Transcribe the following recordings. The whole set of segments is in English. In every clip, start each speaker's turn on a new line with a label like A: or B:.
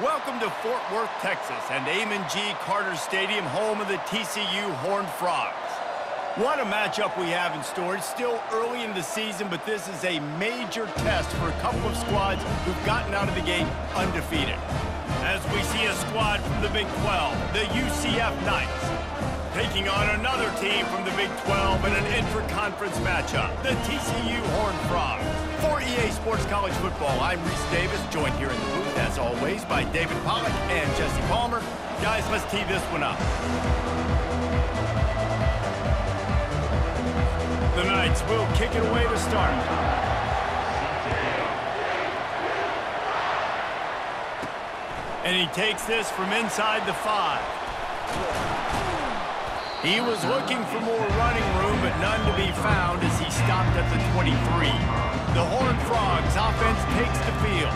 A: Welcome to Fort Worth, Texas, and Amon G. Carter Stadium, home of the TCU Horned Frogs. What a matchup we have in store. It's still early in the season, but this is a major test for a couple of squads who've gotten out of the gate undefeated. As we see a squad from the Big 12, the UCF Knights, taking on another team from the Big 12 in an intra-conference matchup, the TCU Horned Frogs. For EA Sports College Football, I'm Reese Davis, joined here in the booth, as always, by David Pollack and Jesse Palmer. Guys, let's tee this one up. The Knights will kick it away to start. And he takes this from inside the 5. He was looking for more running room, but none to be found as he stopped at the 23. The Horned Frogs offense takes the field.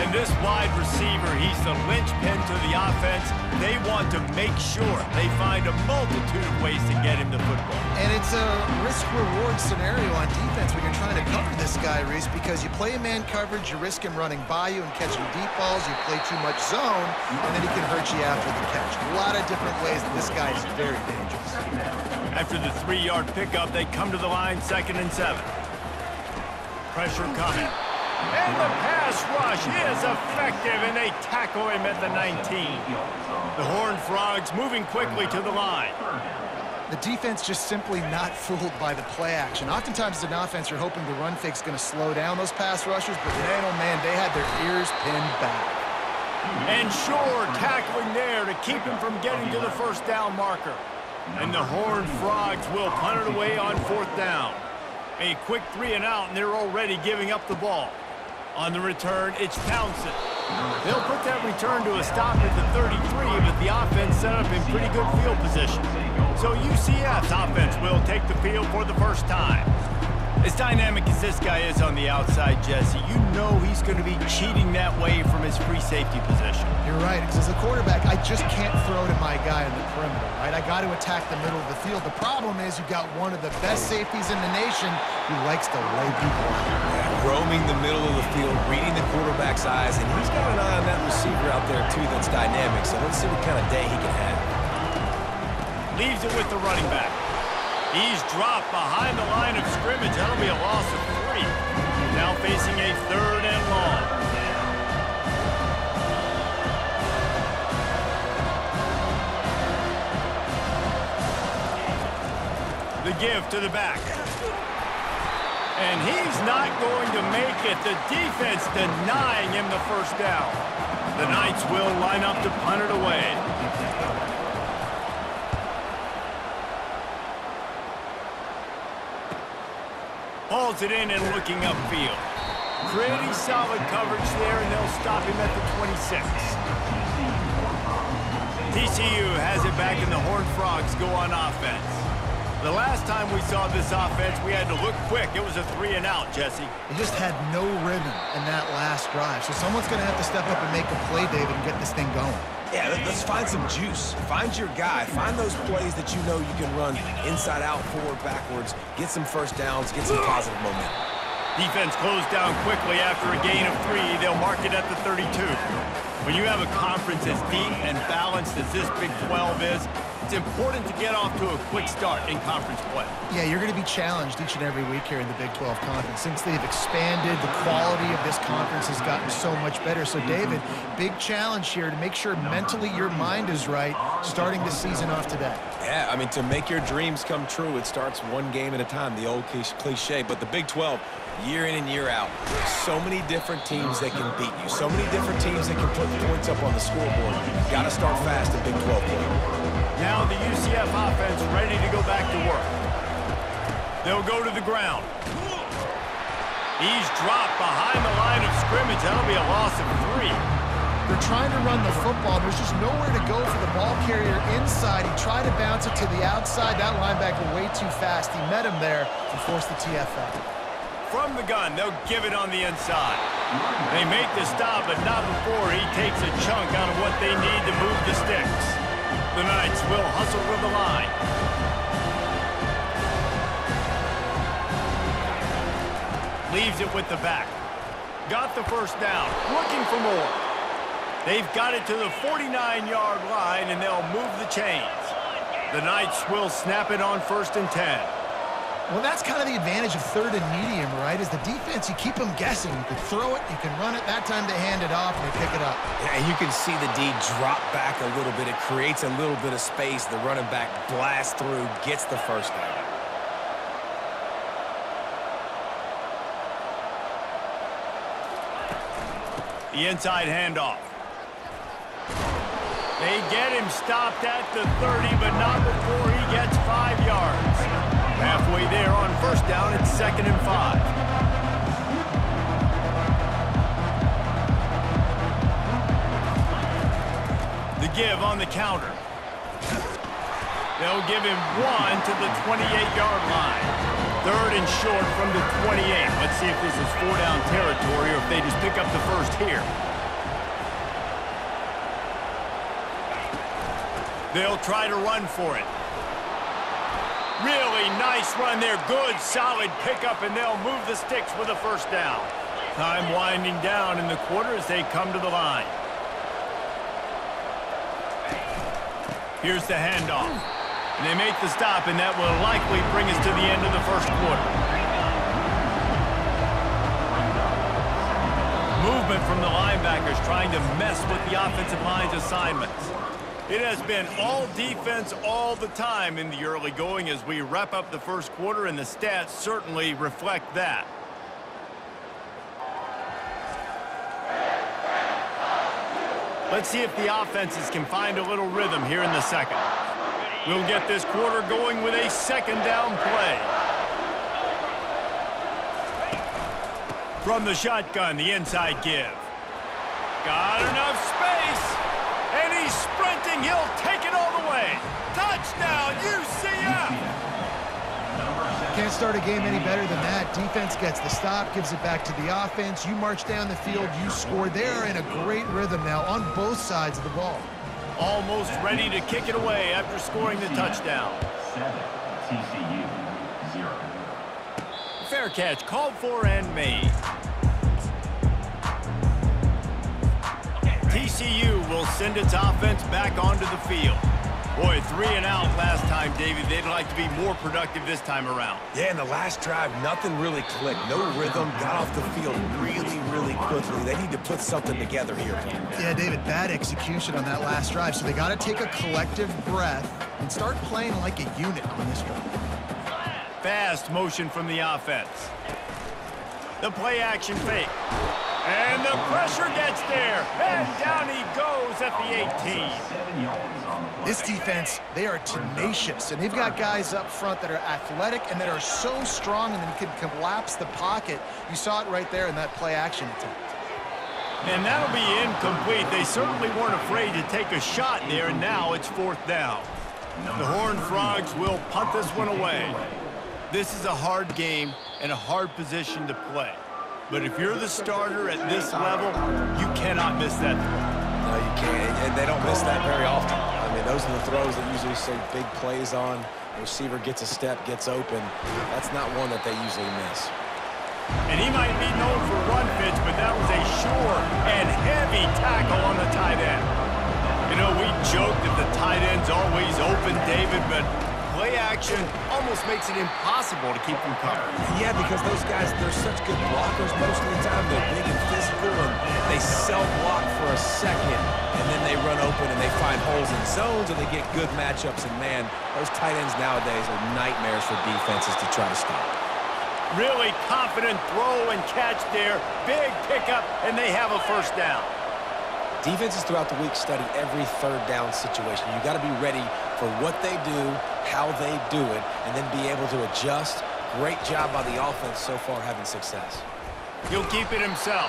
A: And this wide receiver, he's the linchpin to the offense. They want to make sure they find a multitude of ways to get him the football.
B: And it's a risk-reward scenario on defense when you're trying to cover this guy, Reese, because you play man coverage, you risk him running by you and catching deep balls. You play too much zone, and then he can hurt you after the catch. A lot of different ways that this guy is very dangerous.
A: After the 3-yard pickup, they come to the line, 2nd and 7. Pressure coming. And the pass rush is effective, and they tackle him at the 19. The Horned Frogs moving quickly to the line.
B: The defense just simply not fooled by the play action. Oftentimes, as an offense, you're hoping the run fake's going to slow down those pass rushers, but man, oh man, they had their ears pinned back.
A: And Shore tackling there to keep him from getting to the first down marker. And the Horned Frogs will punt it away on 4th down. A quick 3 and out, and they're already giving up the ball. On the return, it's Townsend. They'll put that return to a stop at the 33, but the offense set up in pretty good field position. So UCF's offense will take the field for the first time. As dynamic as this guy is on the outside, Jesse, you know he's going to be cheating that way from his free safety position.
B: You're right, because as a quarterback, I just can't throw to my guy in the perimeter, right? I got to attack the middle of the field. The problem is you've got one of the best safeties in the nation who likes to lay people out.
C: Yeah, roaming the middle of the field, reading the quarterback's eyes, and he's got an eye on that receiver out there, too, that's dynamic. So let's see what kind of day he can have.
A: Leaves it with the running back. He's dropped behind the line of scrimmage. That'll be a loss of 3. Now facing a 3rd and long. The give to the back. And he's not going to make it. The defense denying him the first down. The Knights will line up to punt it away. Hauls it in and looking upfield. Pretty solid coverage there, and they'll stop him at the 26. TCU has it back, and the Horned Frogs go on offense. The last time we saw this offense, we had to look quick. It was a 3 and out, Jesse.
B: They just had no rhythm in that last drive. So someone's going to have to step up and make a play, David, and get this thing going.
C: Yeah, let's find some juice. Find your guy. Find those plays that you know you can run inside out, forward, backwards. Get some first downs. Get some positive momentum. Defense
A: closed down quickly after a gain of 3. They'll mark it at the 32. When you have a conference as deep and balanced as this Big 12 is, it's important to get off to a quick start in conference play.
B: Yeah, you're going to be challenged each and every week here in the Big 12 Conference. Since they've expanded, the quality of this conference has gotten so much better. So, David, big challenge here to make sure mentally your mind is right starting the season off today.
C: Yeah, I mean, to make your dreams come true, it starts one game at a time, the old cliche. But the Big 12, year in and year out, so many different teams that can beat you, so many different teams that can put points up on the scoreboard. Got to start fast in Big 12 play.
A: Now the UCF offense ready to go back to work. They'll go to the ground. He's dropped behind the line of scrimmage. That'll be a loss of 3.
B: They're trying to run the football. There's just nowhere to go for the ball carrier inside. He tried to bounce it to the outside. That linebacker way too fast. He met him there and forced the TFL.
A: From the gun, they'll give it on the inside. They make the stop, but not before he takes a chunk out of what they need to move the sticks. The Knights will hustle to the line. Leaves it with the back. Got the first down. Looking for more. They've got it to the 49-yard line, and they'll move the chains. The Knights will snap it on 1st and 10.
B: Well, that's kind of the advantage of 3rd and medium, right? Is the defense, you keep them guessing. You can throw it, you can run it. That time they hand it off and they pick it up.
C: Yeah, and you can see the D drop back a little bit. It creates a little bit of space. The running back blasts through, gets the first down.
A: The inside handoff. They get him stopped at the 30, but not before he gets 5 yards. Halfway there on 1st down, it's 2nd and 5. The give on the counter. They'll give him 1 to the 28-yard line. 3rd and short from the 28. Let's see if this is 4-down territory or if they just pick up the first here. They'll try to run for it. Really nice run there. Good, solid pickup, and they'll move the sticks with a 1st down. Time winding down in the quarter as they come to the line. Here's the handoff. And they make the stop, and that will likely bring us to the end of the 1st quarter. Movement from the linebackers trying to mess with the offensive line's assignments. It has been all defense all the time in the early going as we wrap up the 1st quarter, and the stats certainly reflect that. Let's see if the offenses can find a little rhythm here in the 2nd. We'll get this quarter going with a 2nd down play. From the shotgun, the inside give. Got enough space. And he's sprinting. He'll take it all the way. Touchdown, UCF!
B: Can't start a game any better than that. Defense gets the stop, gives it back to the offense. You march down the field, you score. They're in a great rhythm now on both sides of the ball.
A: Almost ready to kick it away after scoring the touchdown.
D: 7, TCU 0.
A: Fair catch called for and made. TCU will send its offense back onto the field. Boy, 3 and out last time, David. They'd like to be more productive this time around.
C: Yeah, in the last drive, nothing really clicked. No rhythm, got off the field really, really quickly. They need to put something together here.
B: Yeah, David, bad execution on that last drive. So they got to take a collective breath and start playing like a unit on this drive.
A: Fast motion from the offense. The play action fake. And the pressure gets there. And down he goes at the 18.
B: This defense, they are tenacious. And they've got guys up front that are athletic and that are so strong and then can collapse the pocket. You saw it right there in that play action attempt.
A: And that'll be incomplete. They certainly weren't afraid to take a shot there, and now it's 4th down. The Horned Frogs will punt this one away. This is a hard game and a hard position to play. But if you're the starter at this level, you cannot miss that throw.
C: No, you can't. And they don't miss that very often. I mean, those are the throws that usually see big plays on. The receiver gets a step, gets open. That's not one that they usually miss.
A: And he might be known for run fits, but that was a sure and heavy tackle on the tight end. You know, we joke that the tight end's always open, David, but play action almost makes it impossible to keep them covered.
C: Yeah, because those guys, they're such good blockers most of the time. They're big and physical, and they self-block for a second, and then they run open and they find holes in zones, and they get good matchups. And, man, those tight ends nowadays are nightmares for defenses to try to stop.
A: Really confident throw and catch there. Big pickup, and they have a 1st down.
C: Defenses throughout the week study every 3rd down situation. You got to be ready for what they do, how they do it, and then be able to adjust. Great job by the offense so far having success.
A: He'll keep it himself.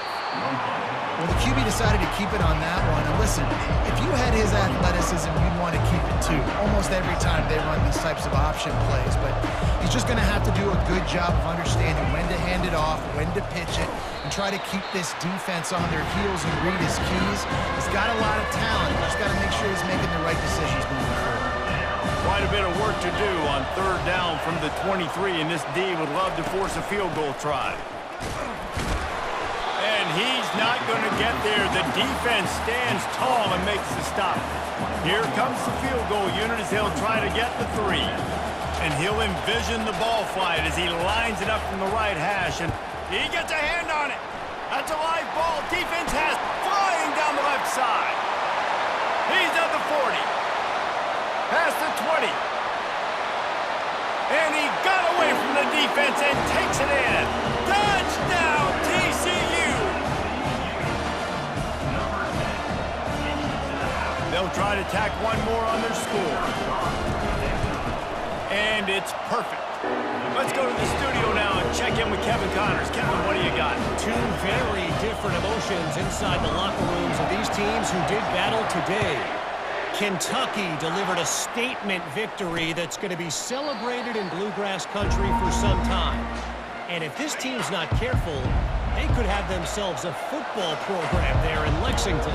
B: Well, the QB decided to keep it on that one. And listen, if you had his athleticism, you'd want to keep it too. Almost every time they run these types of option plays. But he's just going to have to do a good job of understanding when to hand it off, when to pitch it, and try to keep this defense on their heels and read his keys. He's got a lot of talent. He's got to make sure he's making the right decisions moving forward.
A: Quite a bit of work to do on 3rd down from the 23, and this D would love to force a field goal try. And he's not going to get there. The defense stands tall and makes the stop. Here comes the field goal unit as they'll try to get the 3. And he'll envision the ball flight as he lines it up from the right hash. And he gets a hand on it. That's a live ball. Defense has flying down the left side. He's at the 40. Past the 20. And he got away from the defense and takes it in. Touchdown, TCU! They'll try to tack one more on their score. And it's perfect. Let's go to the studio now and check in with Kevin Connors. Kevin, what do you got?
E: Two very different emotions inside the locker rooms of these teams who did battle today. Kentucky delivered a statement victory that's going to be celebrated in Bluegrass country for some time. And if this team's not careful, they could have themselves a football program there in Lexington.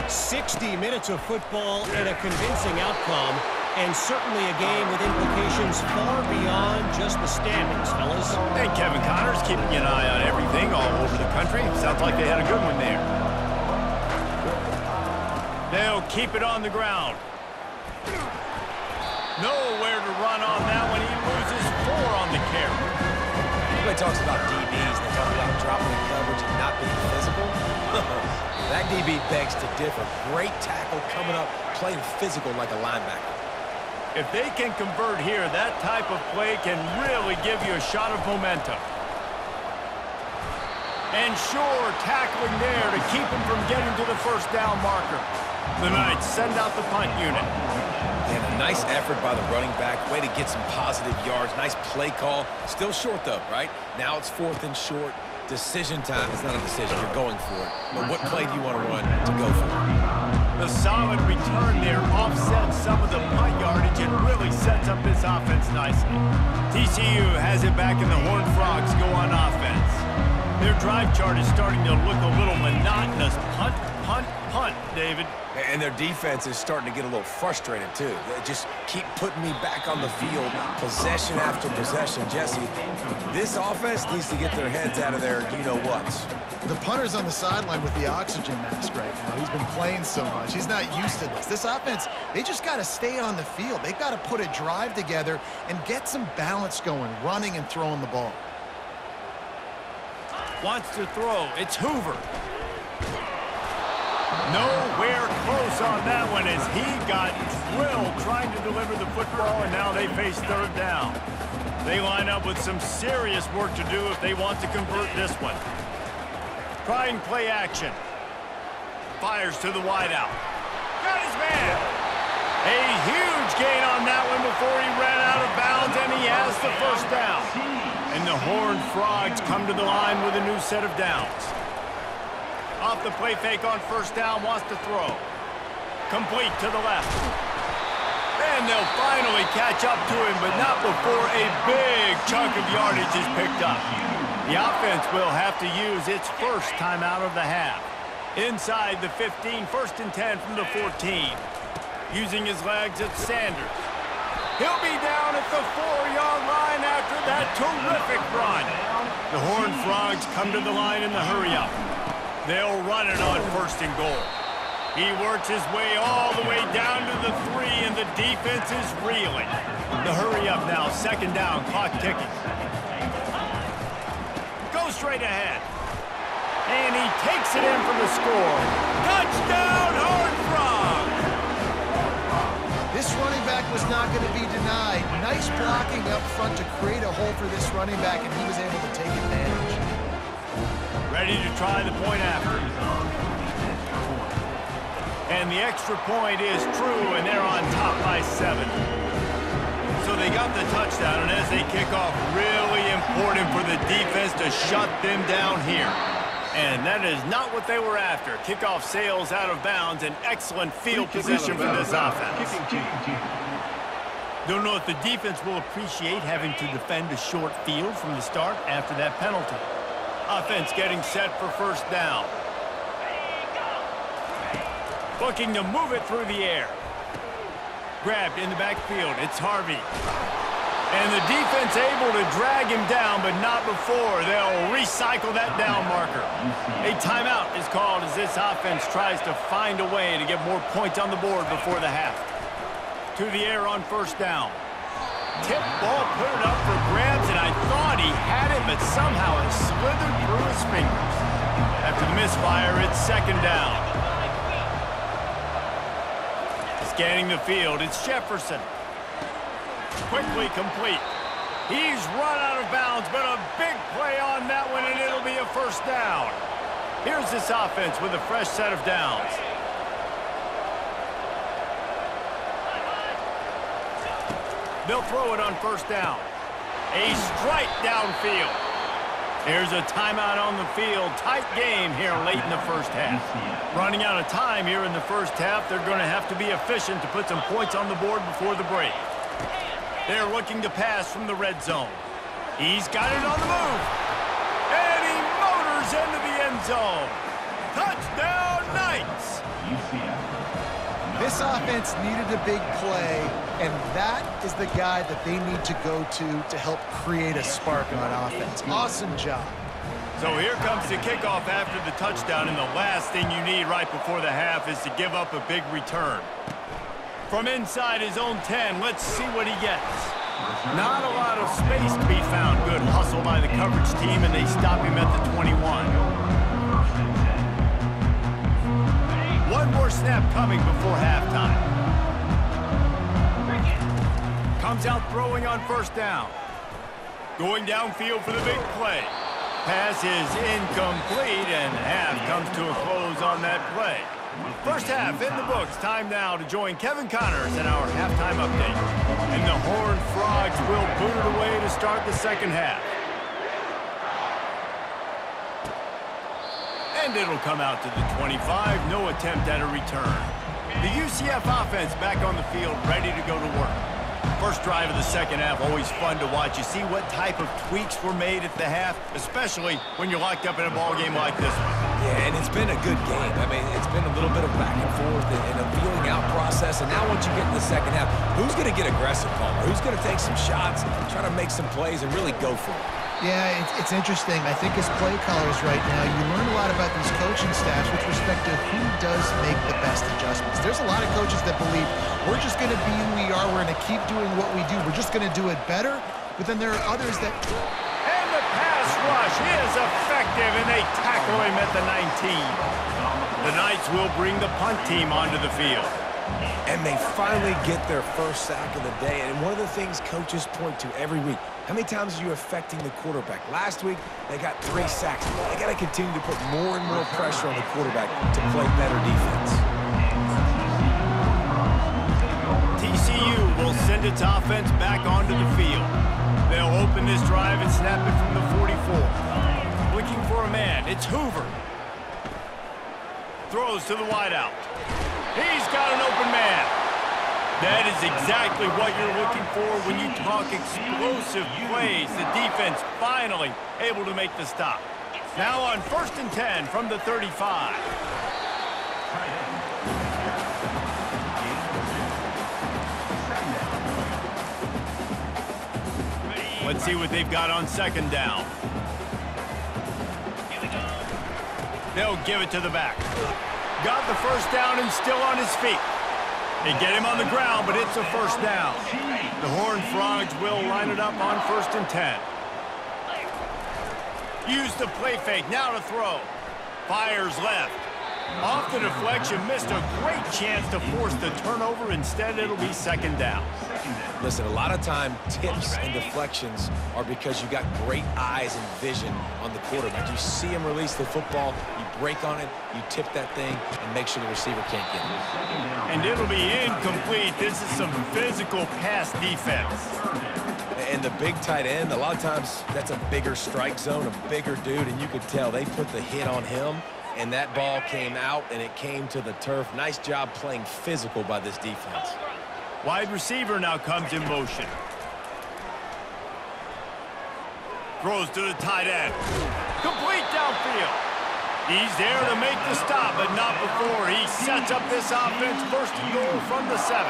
E: 60 minutes of football and a convincing outcome, and certainly a game with implications far beyond just the standings, fellas.
A: And Kevin Connors keeping an eye on everything all over the country. Sounds like they had a good one there. They'll keep it on the ground. Nowhere to run on that one. He loses 4 on the carry.
C: Everybody talks about DBs. They talk about dropping in coverage and not being physical. That DB begs to differ. Great tackle coming up, playing physical like a linebacker.
A: If they can convert here, that type of play can really give you a shot of momentum. And sure, tackling there to keep him from getting to the first down marker. The Knights send out the punt unit.
C: And a nice effort by the running back. Way to get some positive yards. Nice play call. Still short, though, right? Now it's 4th and short. Decision time. It's not a decision. You're going for it. But what play do you want to run to go for it?
A: The solid return there offsets some of the punt yardage and really sets up this offense nicely. TCU has it back and the Horned Frogs go on offense. Their drive chart is starting to look a little monotonous. Punt, punt, punt, David.
C: And their defense is starting to get a little frustrated, too. They just keep putting me back on the field, possession after possession. Jesse, this offense needs to get their heads out of their you-know-whats.
B: The punter's on the sideline with the oxygen mask right now. He's been playing so much. He's not used to this. This offense, they just got to stay on the field. They've got to put a drive together and get some balance going, running and throwing the ball.
A: Wants to throw. It's Hoover. Nowhere close on that one as he got drilled trying to deliver the football, and now they face 3rd down. They line up with some serious work to do if they want to convert this one. Trying play action. Fires to the wideout. Got his man. A huge gain on that one before he ran out of bounds, and he has the first down. And the Horned Frogs come to the line with a new set of downs. Off the play fake on first down, wants to throw. Complete to the left. And they'll finally catch up to him, but not before a big chunk of yardage is picked up. The offense will have to use its first timeout of the half. Inside the 15, 1st and 10 from the 14. Using his legs, it's Sanders. He'll be down at the 4-yard line after that terrific run. The Horned Frogs come to the line in the hurry-up. They'll run it on 1st and goal. He works his way all the way down to the 3, and the defense is reeling. The hurry-up now, 2nd down, clock ticking. Go straight ahead. And he takes it in for the score. Touchdown, Horned Frogs!
B: This running back was not going to be denied. Nice blocking up front to create a hole for this running back, and he was able to take advantage.
A: Ready to try the point after. And the extra point is true, and they're on top by 7. So they got the touchdown, and as they kick off, really important for the defense to shut them down here. And that is not what they were after. Kickoff sails out of bounds, and excellent field position for this offense. Don't know if the defense will appreciate having to defend a short field from the start after that penalty. Offense getting set for 1st down. Looking to move it through the air. Grabbed in the backfield. It's Harvey. And the defense able to drag him down, but not before. They'll recycle that down marker. A timeout is called as this offense tries to find a way to get more points on the board before the half. To the air on first down. Tip ball, put it up for grabs, and I thought he had it, but somehow it slithered through his fingers. After the misfire, it's second down. Scanning the field, it's Jefferson. Quickly complete. He's run out of bounds, but a big play on that one, and it'll be a first down. Here's this offense with a fresh set of downs. They'll throw it on first down. A strike downfield. There's a timeout on the field. Tight game here late in the first half. Running out of time here in the first half. They're going to have to be efficient to put some points on the board before the break. They're looking to pass from the red zone. He's got it on the move. And he motors into the end zone. Touchdown, Knights!
D: UCF.
B: This offense needed a big play, and that is the guy that they need to go to help create a spark on offense. Awesome job.
A: So here comes the kickoff after the touchdown, and the last thing you need right before the half is to give up a big return. From inside his own 10, let's see what he gets. Not a lot of space to be found. Good hustle by the coverage team, and they stop him at the 21. One more snap coming before halftime. Comes out throwing on first down. Going downfield for the big play. Pass is incomplete, and half comes to a close on that play. First half in the books. Time now to join Kevin Connors in our halftime update. And the Horned Frogs will boot it away to start the second half. And it'll come out to the 25. No attempt at a return. The UCF offense back on the field, ready to go to work. First drive of the second half, always fun to watch. You see what type of tweaks were made at the half, especially when you're locked up in a ball game like this one.
C: Yeah, and it's been a good game. I mean, it's been a little bit of back and forth and a feeling out process. And now once you get in the second half, who's going to get aggressive, Palmer? Who's going to take some shots, try to make some plays, and really go for it?
B: Yeah, it's interesting. I think as play callers right now, you learn a lot about these coaching staffs with respect to who does make the best adjustments. There's a lot of coaches that believe we're just going to be who we are. We're going to keep doing what we do. We're just going to do it better. But then there are others that...
A: And the pass rush is effective, and they tackle him at the 19. The Knights will bring the punt team onto the field.
C: And they finally get their first sack of the day. And one of the things coaches point to every week, how many times are you affecting the quarterback? Last week, they got 3 sacks. They got to continue to put more and more pressure on the quarterback to play better defense.
A: TCU will send its offense back onto the field. They'll open this drive and snap it from the 44. Looking for a man. It's Hoover. Throws to the wideout. He's got an open man. That is exactly what you're looking for when you talk explosive plays. The defense finally able to make the stop. Now on 1st and 10 from the 35. Let's see what they've got on second down. They'll give it to the back. Got the first down and still on his feet. They get him on the ground, but it's a first down. The Horned Frogs will line it up on 1st and 10. Use the play fake, now to throw. Fires left. Off the deflection, missed a great chance to force the turnover. Instead, it'll be second down.
C: Listen, a lot of time, tips and deflections are because you got great eyes and vision on the quarterback. You see him release the football, you break on it, you tip that thing, and make sure the receiver can't get it.
A: And it'll be incomplete. This is some physical pass defense.
C: And the big tight end, a lot of times that's a bigger strike zone, a bigger dude, and you could tell they put the hit on him, and that ball came out, and it came to the turf. Nice job playing physical by this defense.
A: Wide receiver now comes in motion. Throws to the tight end. Complete downfield. He's there to make the stop, but not before. He sets up this offense 1st and goal from the 7.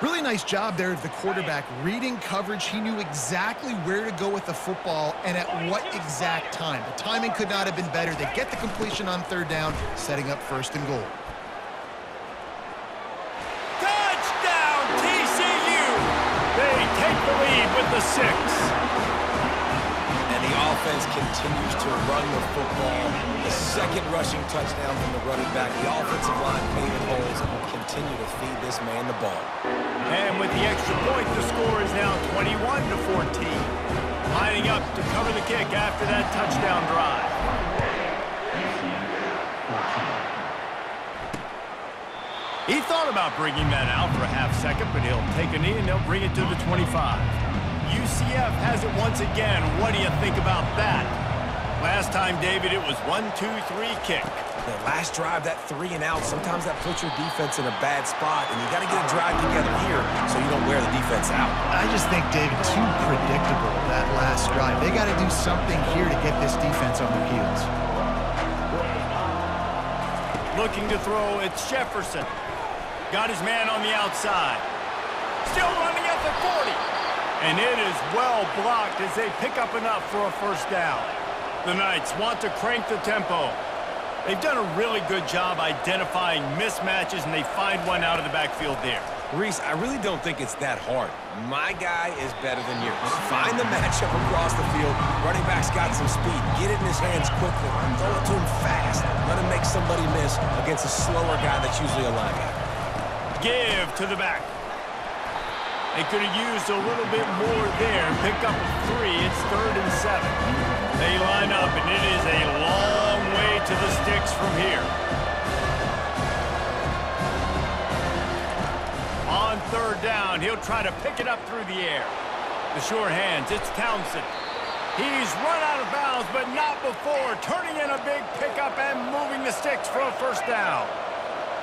B: Really nice job there of the quarterback. Reading coverage, he knew exactly where to go with the football and at what exact time. The timing could not have been better. They get the completion on third down, setting up 1st and goal.
A: Touchdown, TCU! They take the lead with the 6.
C: And the offense continues to run the football. The 2nd rushing touchdown from the running back. The offensive line paving holes and will continue to feed this man the ball.
A: And with the extra point, the score is now 21-14. Lining up to cover the kick after that touchdown drive. He thought about bringing that out for a half-second, but he'll take a knee and they'll bring it to the 25. UCF has it once again. What do you think about that? Last time, David, it was 1-2-3 kick.
C: The last drive, that 3 and out, sometimes that puts your defense in a bad spot, and you got to get a drive together here so you don't wear the defense out.
B: I just think, David, too predictable, that last drive. They got to do something here to get this defense on their heels.
A: Looking to throw, it's Jefferson. Got his man on the outside. Still running at the 40. And it is well blocked as they pick up enough for a 1st down. The Knights want to crank the tempo. They've done a really good job identifying mismatches, and they find one out of the backfield there.
C: Reese, I really don't think it's that hard. My guy is better than yours. Find the matchup across the field. Running back's got some speed. Get it in his hands quickly. Throw it to him fast. Let him make somebody miss against a slower guy that's usually a linebacker.
A: Give to the back. They could have used a little bit more there. Pick up a 3. It's 3rd and 7. They line up, and it is a long way to the sticks from here. On 3rd down, he'll try to pick it up through the air. The sure hands, it's Townsend. He's run out of bounds, but not before. Turning in a big pickup and moving the sticks for a 1st down.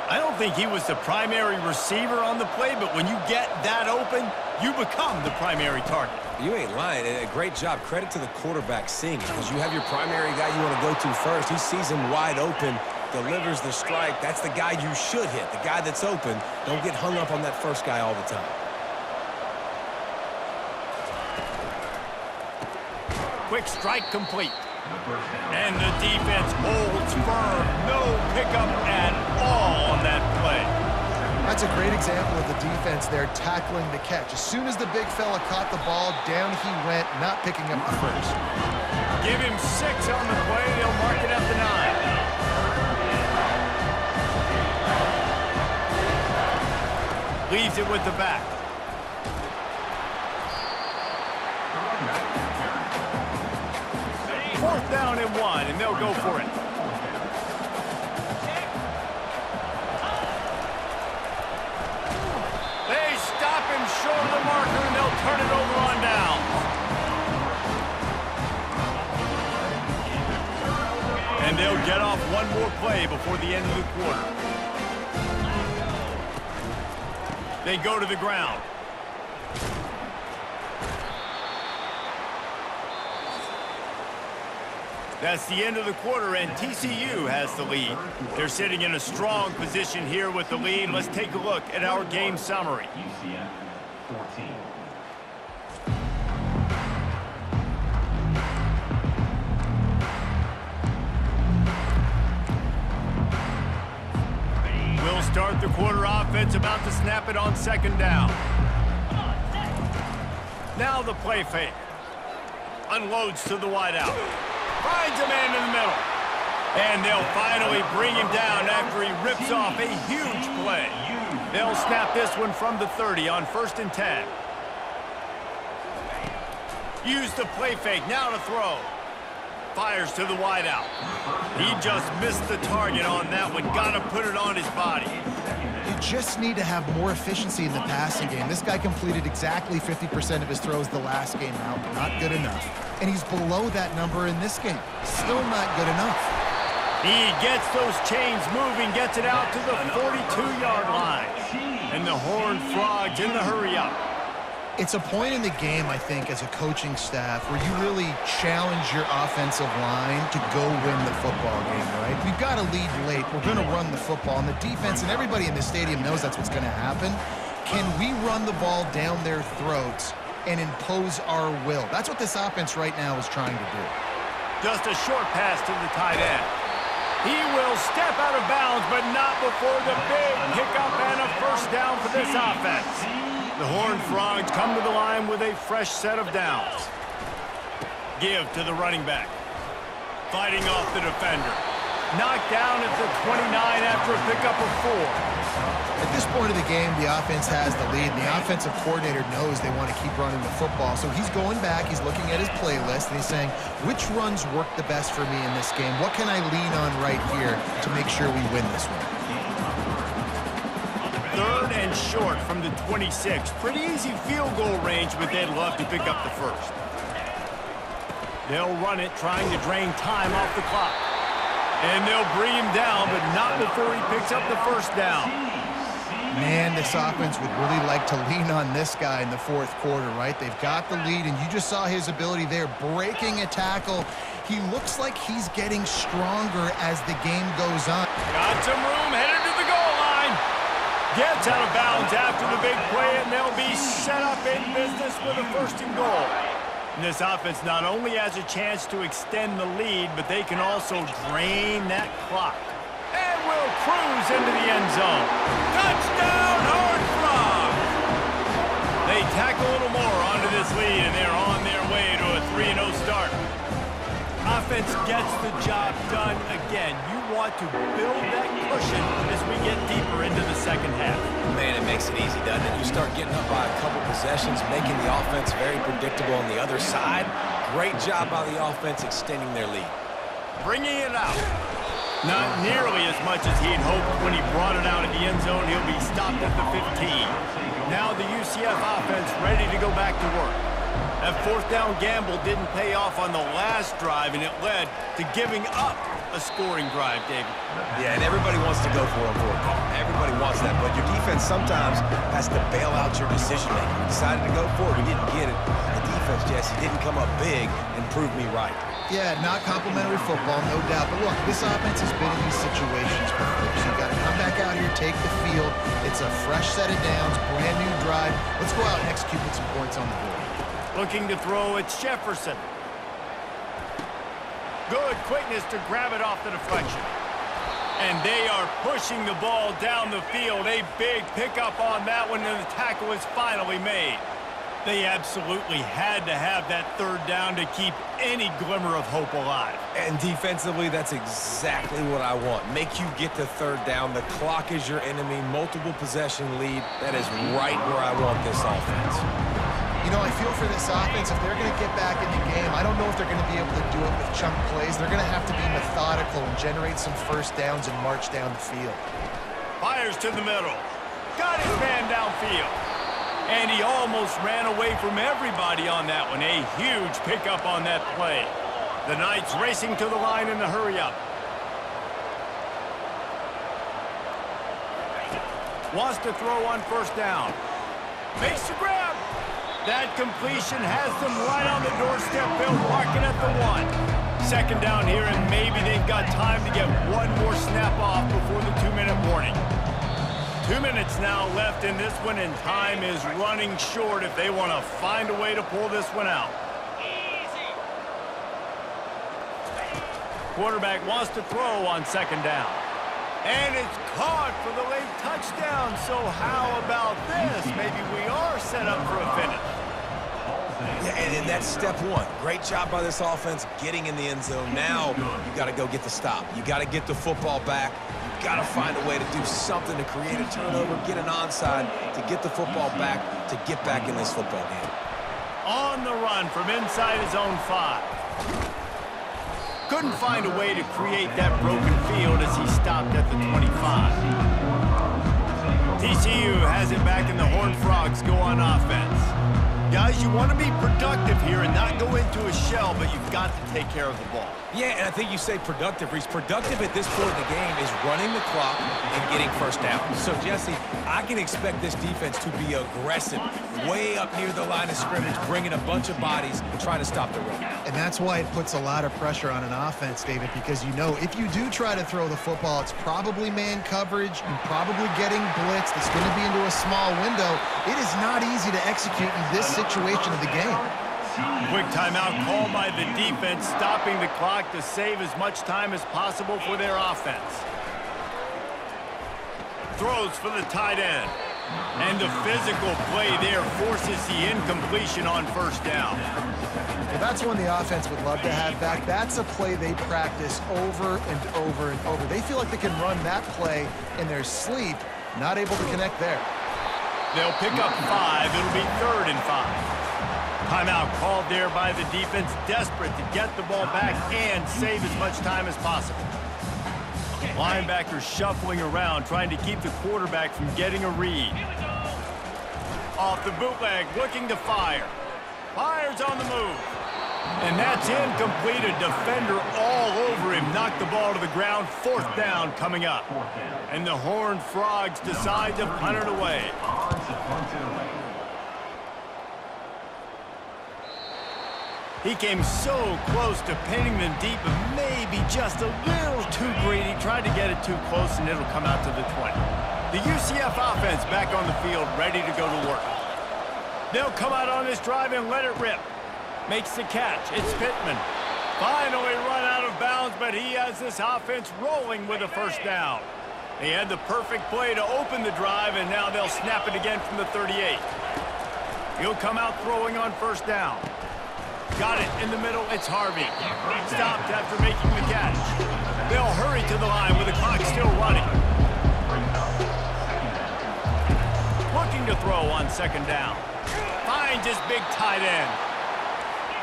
A: I don't think he was the primary receiver on the play, but when you get that open, you become the primary target.
C: You ain't lying. A great job. Credit to the quarterback seeing it, because you have your primary guy you want to go to first. He sees him wide open, delivers the strike. That's the guy you should hit, the guy that's open. Don't get hung up on that first guy all the time.
A: Quick strike complete. And the defense holds firm. No pickup at all on that play.
B: That's a great example of the defense there tackling the catch. As soon as the big fella caught the ball, down he went, not picking up the 1st.
A: Give him 6 on the play. They'll mark it at the 9. Leaves it with the back. Fourth down and 1, and they'll go for it. They stop him short of the marker, and they'll turn it over on down. And they'll get off one more play before the end of the quarter. They go to the ground. That's the end of the quarter, and TCU has the lead. They're sitting in a strong position here with the lead. Let's take a look at our game summary.
D: UCF 14.
A: We'll start the quarter offense, about to snap it on 2nd down. Now the play fake. Unloads to the wideout. Finds a man in the middle. And they'll finally bring him down after he rips off a huge play. They'll snap this one from the 30 on 1st and 10. Use the play fake, now to throw. Fires to the wideout. He just missed the target on that one. Gotta put it on his body.
B: You just need to have more efficiency in the passing game. This guy completed exactly 50% of his throws the last game out. Not good enough. And he's below that number in this game. Still not good enough.
A: He gets those chains moving, gets it out to the 42-yard line. And the Horned Frogs in the hurry-up.
B: It's a point in the game, I think, as a coaching staff where you really challenge your offensive line to go win the football game, right? We've got to lead late. We're going to run the football. And the defense and everybody in the stadium knows that's what's going to happen. can we run the ball down their throats and impose our will? That's what this offense right now is trying to do.
A: Just a short pass to the tight end. He will step out of bounds, but not before the big pickup and a first down for this offense. The Horned Frogs come to the line with a fresh set of downs. Give to the running back. Fighting off the defender. Knocked down at the 29 after a pickup of 4.
B: At this point of the game, the offense has the lead, and the offensive coordinator knows they want to keep running the football. So he's going back, he's looking at his playlist, and he's saying, which runs work the best for me in this game? What can I lean on right here to make sure we win this one?
A: 3rd and short from the 26. Pretty easy field goal range, but they'd love to pick up the first. They'll run it, trying to drain time off the clock. And they'll bring him down, but not before he picks up the first down.
B: Man, this offense would really like to lean on this guy in the 4th quarter, right? They've got the lead, and you just saw his ability there, breaking a tackle. He looks like he's getting stronger as the game goes on.
A: Got some room, headed to the goal line. Gets out of bounds after the big play, and they'll be set up in business with a 1st and goal. And this offense not only has a chance to extend the lead, but they can also drain that clock. And will cruise into the end zone. Touchdown, Horned Frogs! They tack a little more onto this lead, and they're on their way to a 3-0 start. Offense gets the job done again. You want to build that cushion as we get deeper into the second half.
C: Man, it makes it easy, doesn't it? You start getting up by a couple possessions, making the offense very predictable on the other side. Great job by the offense extending their lead.
A: Bringing it out. Not nearly as much as he'd hoped when he brought it out in the end zone. He'll be stopped at the 15. Now the UCF offense ready to go back to work. That 4th down gamble didn't pay off on the last drive, and it led to giving up a scoring drive, David.
C: Yeah, and everybody wants to go for it on 4th down. Everybody wants that, but your defense sometimes has to bail out your decision-making. We decided to go for it. We didn't get it. The defense, Jesse, didn't come up big and prove me right.
B: Yeah, not complimentary football, no doubt. But look, this offense has been in these situations before. So you've got to come back out here, take the field. It's a fresh set of downs, brand new drive. Let's go out and execute with some points on the board.
A: Looking to throw, it's Jefferson. Good quickness to grab it off the deflection. And they are pushing the ball down the field. A big pickup on that one, and the tackle is finally made. They absolutely had to have that 3rd down to keep any glimmer of hope alive.
C: And defensively, that's exactly what I want. Make you get the 3rd down. The clock is your enemy. Multiple possession lead. That is right where I want this offense.
B: You know, I feel for this offense, if they're going to get back in the game, I don't know if they're going to be able to do it with chunk plays. They're going to have to be methodical and generate some 1st downs and march down the field.
A: Fires to the middle. Got his man downfield. And he almost ran away from everybody on that one. A huge pickup on that play. The Knights racing to the line in the hurry-up. Wants to throw on 1st down. Makes the grab. That completion has them right on the doorstep. They'll park it at the 1. 2nd down here, and maybe they've got time to get one more snap off before the 2-minute warning. 2 minutes now left in this one, and time is running short if they want to find a way to pull this one out. Quarterback wants to throw on 2nd down. And it's caught for the late touchdown. So how about this? Maybe we are set up for a finish.
C: Yeah, and that's step 1. Great job by this offense getting in the end zone. Now you got to go get the stop. You got to get the football back. You got to find a way to do something to create a turnover, get an onside, to get the football back, to get back in this football game.
A: On the run from inside his own 5. Couldn't find a way to create that broken field as he stopped at the 25. TCU has it back, and the Horned Frogs go on offense. Guys, you want to be productive here and not go into a shell, but you've got to take care of the ball.
C: Yeah, and I think you say productive, Reese. Productive at this point in the game is running the clock and getting first down. So, Jesse, I can expect this defense to be aggressive, way up near the line of scrimmage, bringing a bunch of bodies, trying to stop the run.
B: And that's why it puts a lot of pressure on an offense, David, because you know if you do try to throw the football, it's probably man coverage, you're probably getting blitzed, it's going to be into a small window. It is not easy to execute in this situation of the game.
A: Quick timeout called by the defense, stopping the clock to save as much time as possible for their offense. Throws for the tight end. And the physical play there forces the incompletion on first down.
B: Well, that's one the offense would love to have back. That's a play they practice over and over and over. They feel like they can run that play in their sleep, not able to connect there.
A: They'll pick up 5. It'll be 3rd and 5. Timeout called there by the defense, desperate to get the ball back and save as much time as possible. Linebackers shuffling around, trying to keep the quarterback from getting a read. Off the bootleg, looking to fire. Fires on the move. And that's incomplete. A defender all over him. Knocked the ball to the ground. 4th down coming up. And the Horned Frogs decide to punt it away. He came so close to pinning them deep, but maybe just a little too greedy. Tried to get it too close, and it'll come out to the 20. The UCF offense back on the field, ready to go to work. They'll come out on this drive and let it rip. Makes the catch. It's Pittman. Finally run out of bounds, but he has this offense rolling with a first down. They had the perfect play to open the drive, and now they'll snap it again from the 38. He'll come out throwing on first down. Got it in the middle. It's Harvey. Stopped after making the catch. They'll hurry to the line with the clock still running. Looking to throw on 2nd down. Finds his big tight end.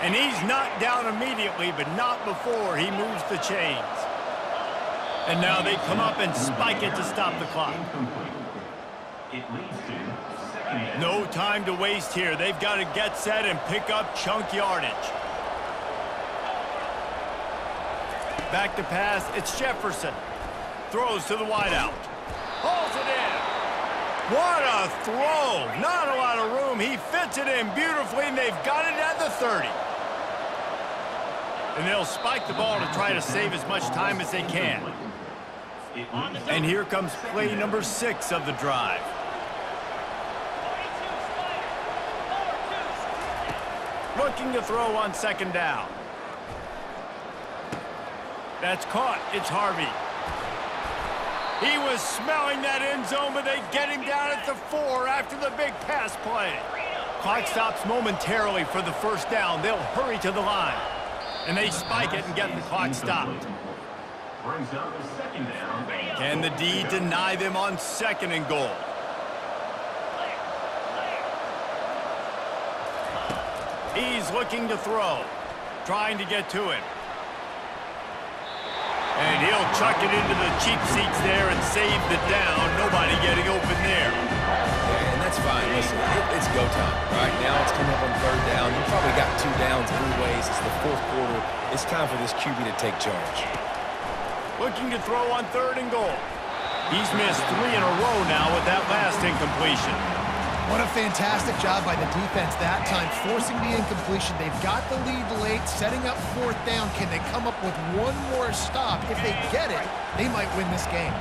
A: And he's knocked down immediately, but not before he moves the chains. And now they come up and spike it to stop the clock. No time to waste here. They've got to get set and pick up chunk yardage. Back to pass. It's Jefferson. Throws to the wideout. Pulls it in. What a throw. Not a lot of room. He fits it in beautifully, and they've got it at the 30. And they'll spike the ball to try to save as much time as they can. And here comes play number 6 of the drive. Looking to throw on 2nd down. That's caught. It's Harvey. He was smelling that end zone, but they get him down at the 4 after the big pass play. Clock stops momentarily for the first down. They'll hurry to the line. And they spike it and get the clock stopped. Can the D deny them on 2nd and goal? He's looking to throw. Trying to get to him. And he'll chuck it into the cheap seats there and save the down. Nobody getting open there.
C: Yeah, and that's fine. Listen, it's go time. Right now it's coming up on 3rd down. You probably got 2 downs 3 ways. It's the 4th quarter. It's time for this QB to take charge.
A: Looking to throw on 3rd and goal. He's missed 3 in a row now with that last incompletion.
B: What a fantastic job by the defense that time, forcing the incompletion. They've got the lead late, setting up 4th down. Can they come up with one more stop? If they get it, they might win this game.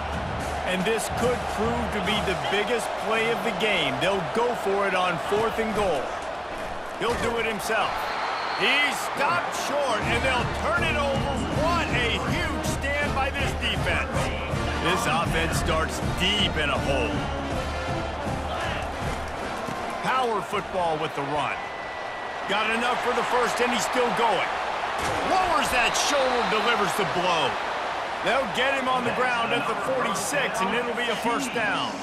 A: And this could prove to be the biggest play of the game. They'll go for it on 4th and goal. He'll do it himself. He's stopped short, and they'll turn it over. What a huge stand by this defense. This offense starts deep in a hole. Power football with the run. Got enough for the first, and he's still going. Lowers that shoulder, delivers the blow. They'll get him on the ground at the 46, and it'll be a first down.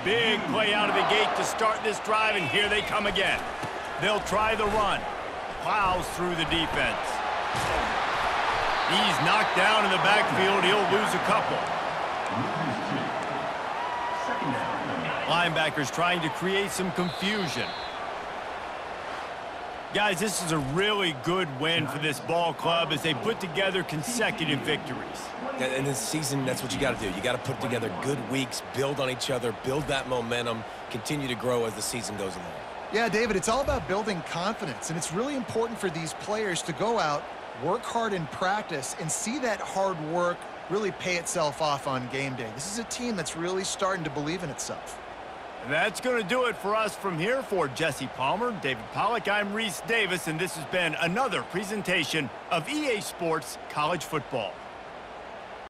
A: Big play out of the gate to start this drive, and here they come again. They'll try the run. Plows through the defense. He's knocked down in the backfield. He'll lose a couple. Linebackers trying to create some confusion. Guys, this is a really good win for this ball club as they put together consecutive victories.
C: In this season, that's what you got to do. You got to put together good weeks, build on each other, build that momentum, continue to grow as the season goes along.
B: Yeah, David, it's all about building confidence, and it's really important for these players to go out, work hard in practice, and see that hard work really pay itself off on game day. This is a team that's really starting to believe in itself.
A: And that's going to do it for us from here. For Jesse Palmer, David Pollack, I'm Reese Davis, and this has been another presentation of EA Sports College Football.